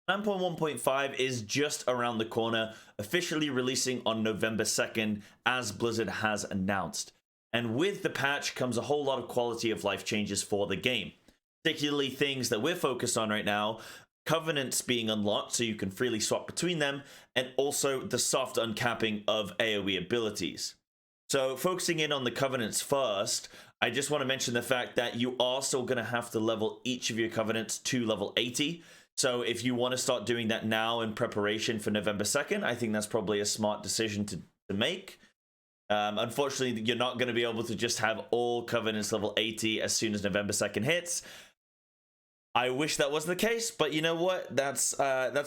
9.1.5 is just around the corner, officially releasing on November 2nd, as Blizzard has announced. And with the patch comes a whole lot of quality of life changes for the game, particularly things that we're focused on right now, covenants being unlocked so you can freely swap between them, and also the soft uncapping of AoE abilities. So focusing in on the covenants first, I just want to mention the fact that you are still going to have to level each of your covenants to level 80. So if you want to start doing that now in preparation for November 2nd, I think that's probably a smart decision to make. Unfortunately, you're not going to be able to just have all covenants level 80 as soon as November 2nd hits. I wish that was the case, but you know what? That's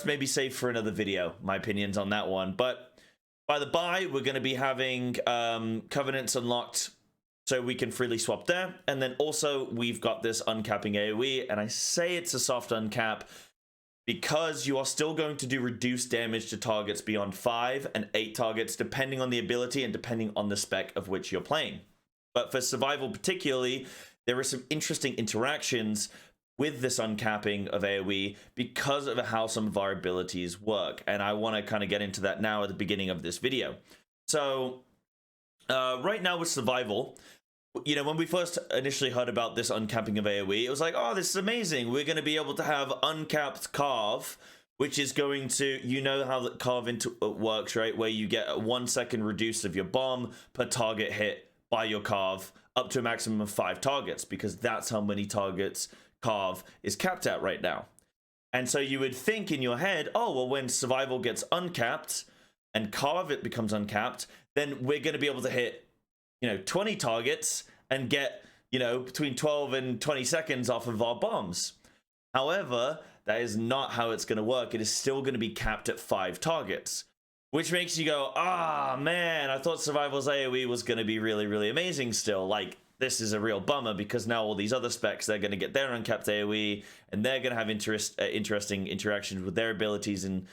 maybe saved for another video, my opinions on that one. But by the by, we're going to be having covenants unlocked so we can freely swap there. And then also we've got this uncapping AoE, and I say it's a soft uncap because you are still going to do reduced damage to targets beyond 5 and 8 targets, depending on the ability and depending on the spec of which you're playing. But for survival particularly, there are some interesting interactions with this uncapping of AoE because of how some of our abilities work. And I want to kind of get into that now at the beginning of this video. So right now with survival, you know, when we first initially heard about this uncapping of AoE, it was like, oh, this is amazing. We're going to be able to have uncapped carve, which is going to, you know how the carve works, right? Where you get a 1 second reduce of your bomb per target hit by your carve up to a maximum of 5 targets, because that's how many targets carve is capped at right now. And so you would think in your head, oh, well, when survival gets uncapped and carve it becomes uncapped, then we're going to be able to hit, you know, 20 targets and get, you know, between 12 and 20 seconds off of our bombs. However, that is not how it's going to work. It is still going to be capped at 5 targets, which makes you go, ah, man, I thought survival's AoE was going to be really, really amazing still. Like, this is a real bummer, because now all these other specs, they're going to get their uncapped AoE, and they're going to have interesting interactions with their abilities and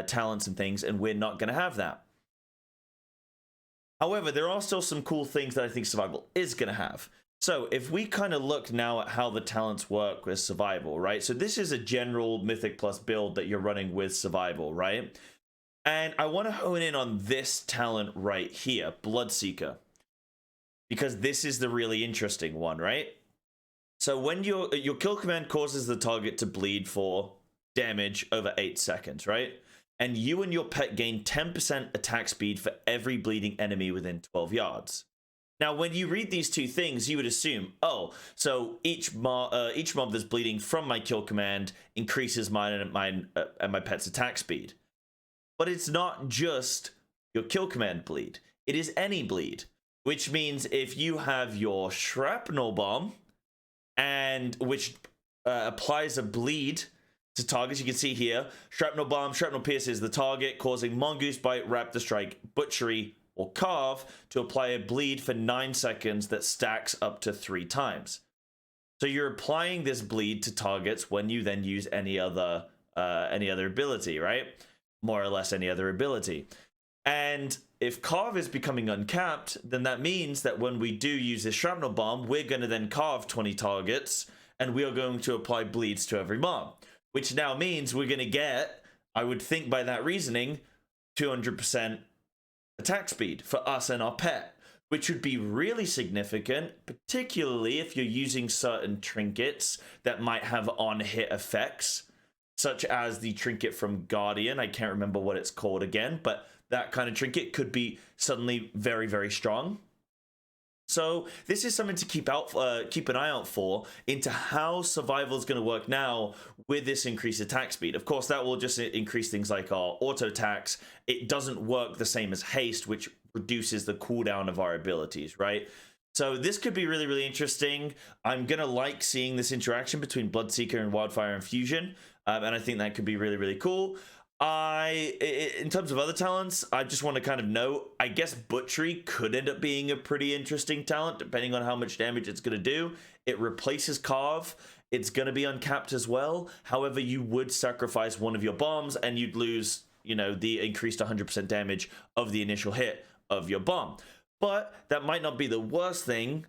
talents and things, and we're not going to have that. However, there are still some cool things that I think survival is going to have. So if we kind of look now at how the talents work with survival, right? So this is a general Mythic Plus build that you're running with survival, right? And I want to hone in on this talent right here, Bloodseeker, because this is the really interesting one, right? So when your kill command causes the target to bleed for damage over 8 seconds, right? And you and your pet gain 10% attack speed for every bleeding enemy within 12 yards. Now, when you read these two things, you would assume, oh, so each mob that's bleeding from my kill command increases mine and my pet's attack speed. But it's not just your kill command bleed. It is any bleed, which means if you have your shrapnel bomb, and which applies a bleed to targets, you can see here, shrapnel bomb, shrapnel pierces the target, causing mongoose bite, raptor strike, butchery, or carve to apply a bleed for 9 seconds that stacks up to 3 times. So you're applying this bleed to targets when you then use any other ability, right? More or less any other ability. And if carve is becoming uncapped, then that means that when we do use this shrapnel bomb, we're going to then carve 20 targets, and we are going to apply bleeds to every mob. Which now means we're going to get, I would think by that reasoning, 200% attack speed for us and our pet, which would be really significant, particularly if you're using certain trinkets that might have on-hit effects, such as the trinket from Guardian. I can't remember what it's called again, but that kind of trinket could be suddenly very, very strong. So this is something to keep an eye out for into how survival is going to work now with this increased attack speed. Of course, that will just increase things like our auto attacks. It doesn't work the same as haste, which reduces the cooldown of our abilities, right? So this could be really, really interesting. I'm going to like seeing this interaction between Bloodseeker and Wildfire Infusion, and I think that could be really, really cool. In terms of other talents, I just want to kind of note, I guess Butchery could end up being a pretty interesting talent, depending on how much damage it's going to do. It replaces Carve. It's going to be uncapped as well. However, you would sacrifice one of your bombs, and you'd lose, you know, the increased 100% damage of the initial hit of your bomb. But that might not be the worst thing,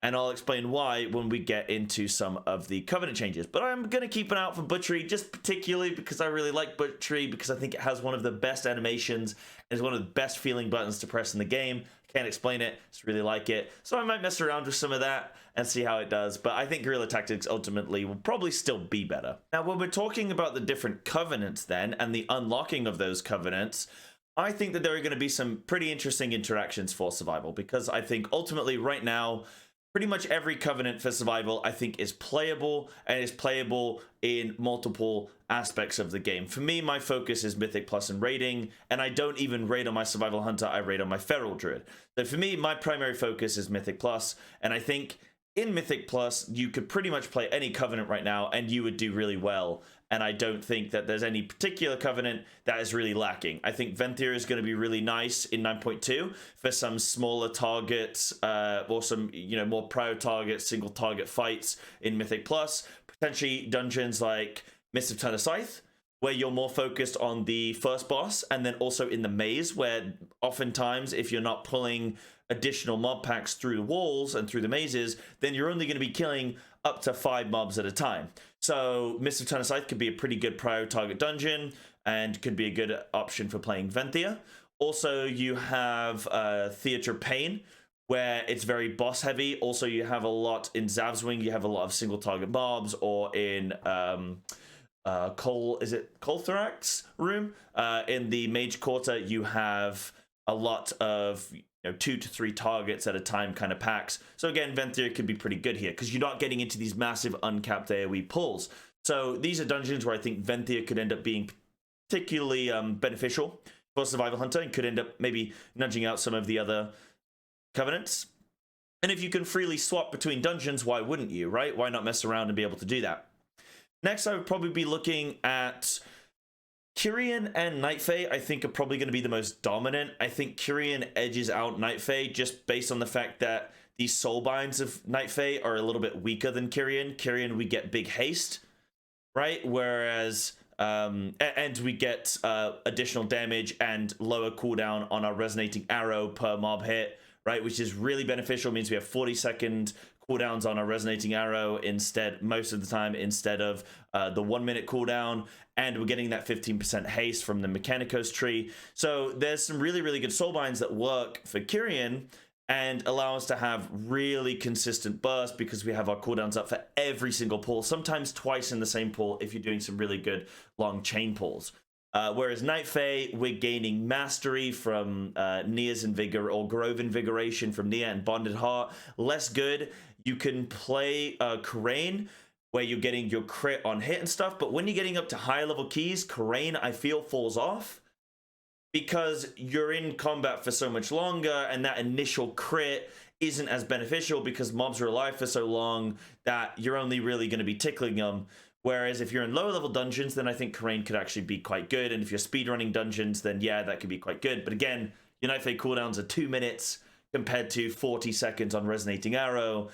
and I'll explain why when we get into some of the Covenant changes. But I'm going to keep an eye out for Butchery, just particularly because I really like Butchery, because I think it has one of the best animations and is one of the best feeling buttons to press in the game. Can't explain it, just really like it. So I might mess around with some of that and see how it does. But I think Guerrilla Tactics ultimately will probably still be better. Now, when we're talking about the different Covenants then, and the unlocking of those Covenants, I think that there are going to be some pretty interesting interactions for Survival, because I think ultimately right now, pretty much every Covenant for Survival, I think, is playable, and is playable in multiple aspects of the game. For me, my focus is Mythic Plus and raiding, and I don't even raid on my Survival Hunter, I raid on my Feral Druid. So for me, my primary focus is Mythic Plus, and I think in Mythic Plus, you could pretty much play any Covenant right now, and you would do really well. And I don't think that there's any particular Covenant that is really lacking. I think Venthyr is going to be really nice in 9.2 for some smaller targets, or some, you know, more prio targets, single target fights in Mythic Plus. Potentially dungeons like Mist of Turner Scythe, where you're more focused on the first boss, and then also in the maze, where oftentimes if you're not pulling additional mob packs through the walls and through the mazes, then you're only going to be killing up to 5 mobs at a time. So Mist of Turner Scythe could be a pretty good prio target dungeon, and could be a good option for playing Venthyr. Also, you have Theatre Pain, where it's very boss heavy. Also, you have a lot in Zavswing, you have a lot of single target mobs, or in Colthorax room, in the Mage Quarter, you have a lot of 2 to 3 targets at a time kind of packs. So again, Venthyr could be pretty good here, because you're not getting into these massive uncapped AoE pulls. So these are dungeons where I think Venthyr could end up being particularly beneficial for Survival Hunter, and could end up maybe nudging out some of the other Covenants. And if you can freely swap between dungeons, why wouldn't you, right? Why not mess around and be able to do that? Next, I would probably be looking at Kyrian and Night Fae. I think are probably going to be the most dominant. I think Kyrian edges out Night Fae just based on the fact that the soul binds of Night Fae are a little bit weaker than Kyrian. Kyrian, we get big haste, right? Whereas, and we get additional damage and lower cooldown on our Resonating Arrow per mob hit, right? Which is really beneficial. It means we have 40-second cooldowns on our Resonating Arrow instead, most of the time, instead of the 1 minute cooldown. And we're getting that 15% haste from the Mechanicos tree. So there's some really, really good soulbinds that work for Kyrian and allow us to have really consistent burst, because we have our cooldowns up for every single pull, sometimes twice in the same pull if you're doing some really good long chain pulls. Whereas Night Fae, we're gaining mastery from Nia's Invigor, or Grove Invigoration from Nia and Bonded Heart. Less good. You can play Karain, where you're getting your crit on hit and stuff, but when you're getting up to higher level keys, Karain, I feel, falls off, because you're in combat for so much longer, and that initial crit isn't as beneficial because mobs are alive for so long that you're only really going to be tickling them. Whereas if you're in lower level dungeons, then I think Karain could actually be quite good. And if you're speedrunning dungeons, then yeah, that could be quite good. But again, your Night Fae cooldowns are 2 minutes compared to 40 seconds on Resonating Arrow.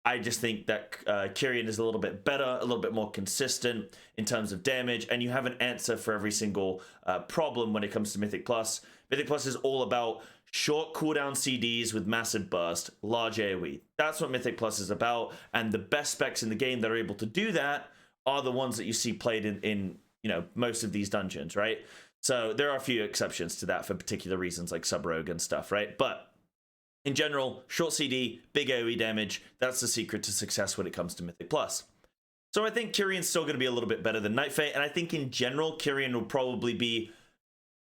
I just think that Kyrian is a little bit better, a little bit more consistent in terms of damage, and you have an answer for every single problem when it comes to Mythic Plus. Mythic Plus is all about short cooldown CDs with massive burst, large AoE. That's what Mythic Plus is about, and the best specs in the game that are able to do that are the ones that you see played in most of these dungeons, right? So there are a few exceptions to that for particular reasons, like Sub-Rogue and stuff, right? But in general, short CD, big AoE damage, that's the secret to success when it comes to Mythic Plus. So I think Kyrian's still going to be a little bit better than Night Fae, and I think in general, Kyrian will probably be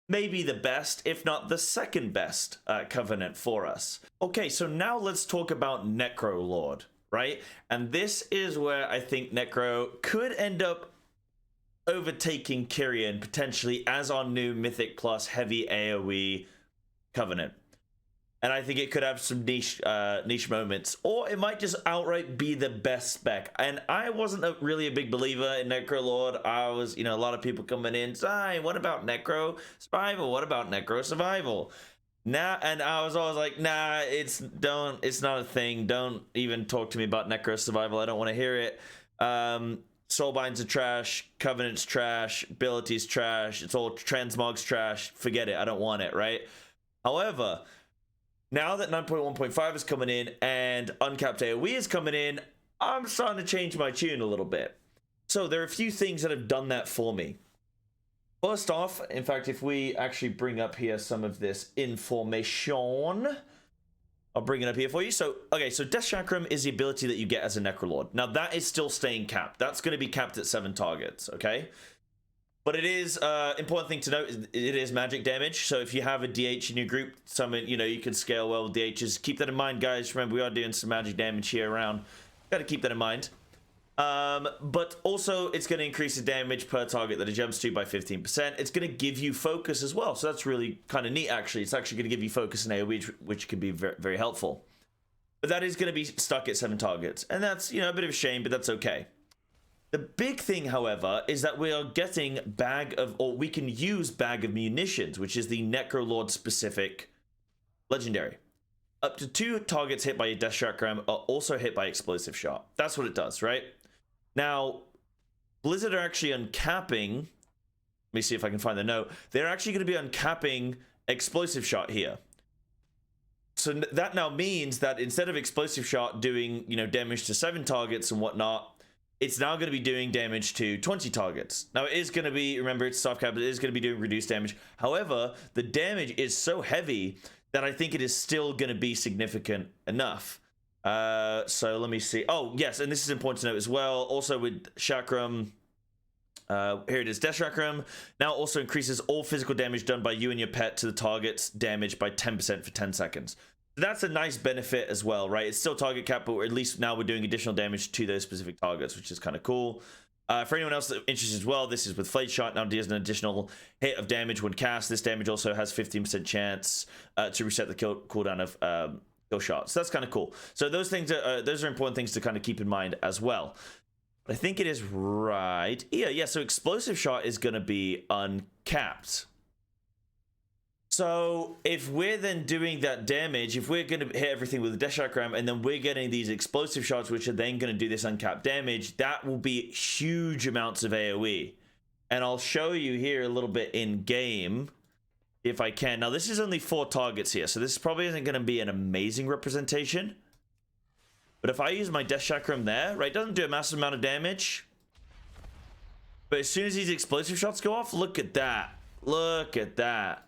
maybe the best, if not the second best Covenant for us. Okay, so now let's talk about Necrolord, right? And this is where I think Necro could end up overtaking Kyrian potentially as our new Mythic Plus heavy AoE Covenant. And I think it could have some niche moments, or it might just outright be the best spec. And I wasn't really a big believer in Necrolord. I was, a lot of people coming in, saying, what about Necro Survival? What about Necro Survival? Now, and I was always like, nah, it's not a thing. Don't even talk to me about Necro Survival. I don't want to hear it. Soulbinds are trash, Covenant's trash, abilities trash, it's all transmogs trash. Forget it. I don't want it, right? However, Now that 9.1.5 is coming in and Uncapped AoE is coming in, I'm starting to change my tune a little bit. So there are a few things that have done that for me. First off, in fact, if we actually bring up here some of this information, I'll bring it up here for you. So, okay, so Death Chakram is the ability that you get as a Necrolord. Now, that is still staying capped. That's going to be capped at 7 targets, okay? But it is, important thing to note, it is magic damage. So if you have a DH in your group, you can scale well with DHs. Keep that in mind, guys. Remember, we are doing some magic damage here around. Got to keep that in mind. But also, it's going to increase the damage per target that it jumps to by 15%. It's going to give you focus as well. So that's really kind of neat, actually. It's actually going to give you focus in AoE, which can be very, very helpful. But that is going to be stuck at 7 targets. And that's, a bit of a shame, but that's okay. The big thing, however, is that we are getting we can use Bag of Munitions, which is the Necrolord specific legendary. Up to 2 targets hit by a Death Chakram are also hit by Explosive Shot. That's what it does, right? Now, Blizzard are actually uncapping. Let me see if I can find the note. They're actually going to be uncapping Explosive Shot here. So that now means that instead of Explosive Shot doing, damage to 7 targets and whatnot, it's now going to be doing damage to 20 targets. Now, it is going to be, remember, it's soft cap, it is going to be doing reduced damage. However, the damage is so heavy that I think it is still going to be significant enough. So let me see. Oh, yes, and this is important to note as well. Also with Chakram, here it is, Death Chakram now also increases all physical damage done by you and your pet to the target's damage by 10% for 10 seconds. So that's a nice benefit as well, right? It's still target cap, but at least now we're doing additional damage to those specific targets, which is kind of cool. For anyone else that interested as well, this is with Flayed Shot. Now deals an additional hit of damage when cast. This damage also has 15% chance to reset the cooldown of kill shot. So that's kind of cool. So those are important things to kind of keep in mind as well. But I think it is right. Yeah. So Explosive Shot is going to be uncapped. So if we're then doing that damage, if we're going to hit everything with the Death Chakram and then we're getting these Explosive Shots, which are then going to do this uncapped damage, that will be huge amounts of AoE. And I'll show you here a little bit in game if I can. Now, this is only 4 targets here, so this probably isn't going to be an amazing representation. But if I use my Death Chakram there, right, doesn't do a massive amount of damage. But as soon as these Explosive Shots go off, look at that. Look at that.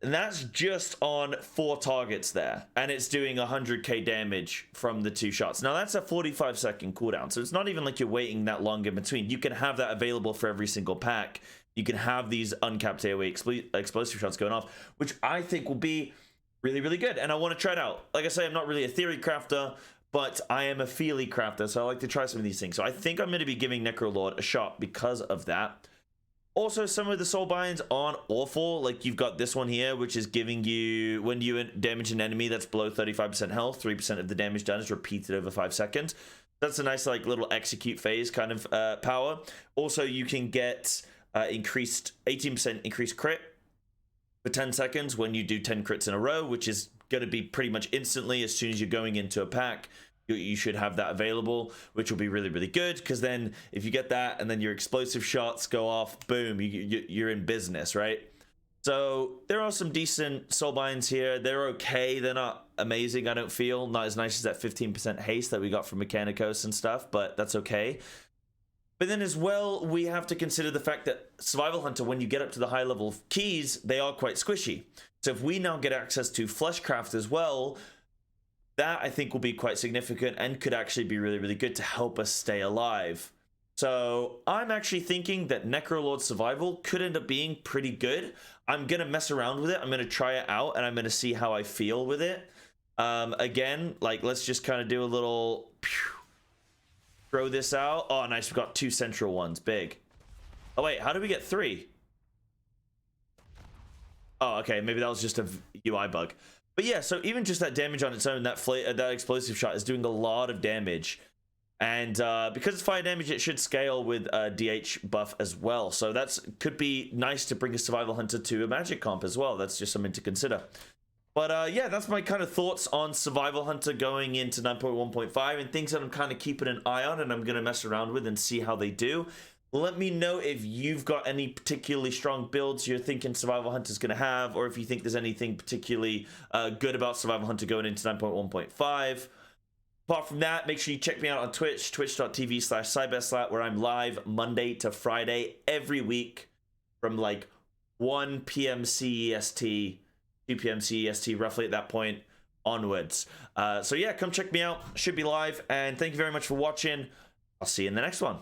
And that's just on 4 targets there. And it's doing 100k damage from the 2 shots. Now, that's a 45-second cooldown, so it's not even like you're waiting that long in between. You can have that available for every single pack. You can have these uncapped AoE Explosive Shots going off, which I think will be really, really good. And I want to try it out. Like I say, I'm not really a theory crafter, but I am a feely crafter, so I like to try some of these things. So I think I'm going to be giving Necrolord a shot because of that. Also, some of the soul binds aren't awful. Like, you've got this one here, which is giving you, when you damage an enemy that's below 35% health, 3% of the damage done is repeated over 5 seconds. That's a nice, like, little execute phase kind of power. Also, you can get increased 18% increased crit for 10 seconds when you do 10 crits in a row, which is going to be pretty much instantly as soon as you're going into a pack. You should have that available, which will be really, really good, because then if you get that and then your Explosive Shots go off, boom, you're in business, right? So there are some decent soul binds here. They're okay. They're not amazing, I don't feel. Not as nice as that 15% haste that we got from Mechanicos and stuff, but that's okay. But then as well, we have to consider the fact that Survival Hunter, when you get up to the high level keys, they are quite squishy. So if we now get access to Fleshcraft as well, that I think will be quite significant and could actually be really, really good to help us stay alive. So I'm actually thinking that Necrolord Survival could end up being pretty good. I'm going to mess around with it. I'm going to try it out and I'm going to see how I feel with it. Again, like, let's just kind of do a little throw this out. Oh, nice. We've got 2 central ones. Big. Oh, wait. How did we get 3? Oh, okay. Maybe that was just a UI bug. But yeah, so even just that damage on its own, that Explosive Shot is doing a lot of damage. And because it's fire damage, it should scale with DH buff as well. So that could be nice to bring a Survival Hunter to a Magic comp as well. That's just something to consider. But yeah, that's my kind of thoughts on Survival Hunter going into 9.1.5 and things that I'm kind of keeping an eye on and I'm going to mess around with and see how they do. Let me know if you've got any particularly strong builds you're thinking Survival Hunter's going to have, or if you think there's anything particularly good about Survival Hunter going into 9.1.5. Apart from that, make sure you check me out on Twitch, twitch.tv/SciBestSlat, where I'm live Monday to Friday every week from like 1 p.m. CEST, 2 p.m. CEST, roughly at that point onwards. So yeah, come check me out. Should be live, and thank you very much for watching. I'll see you in the next one.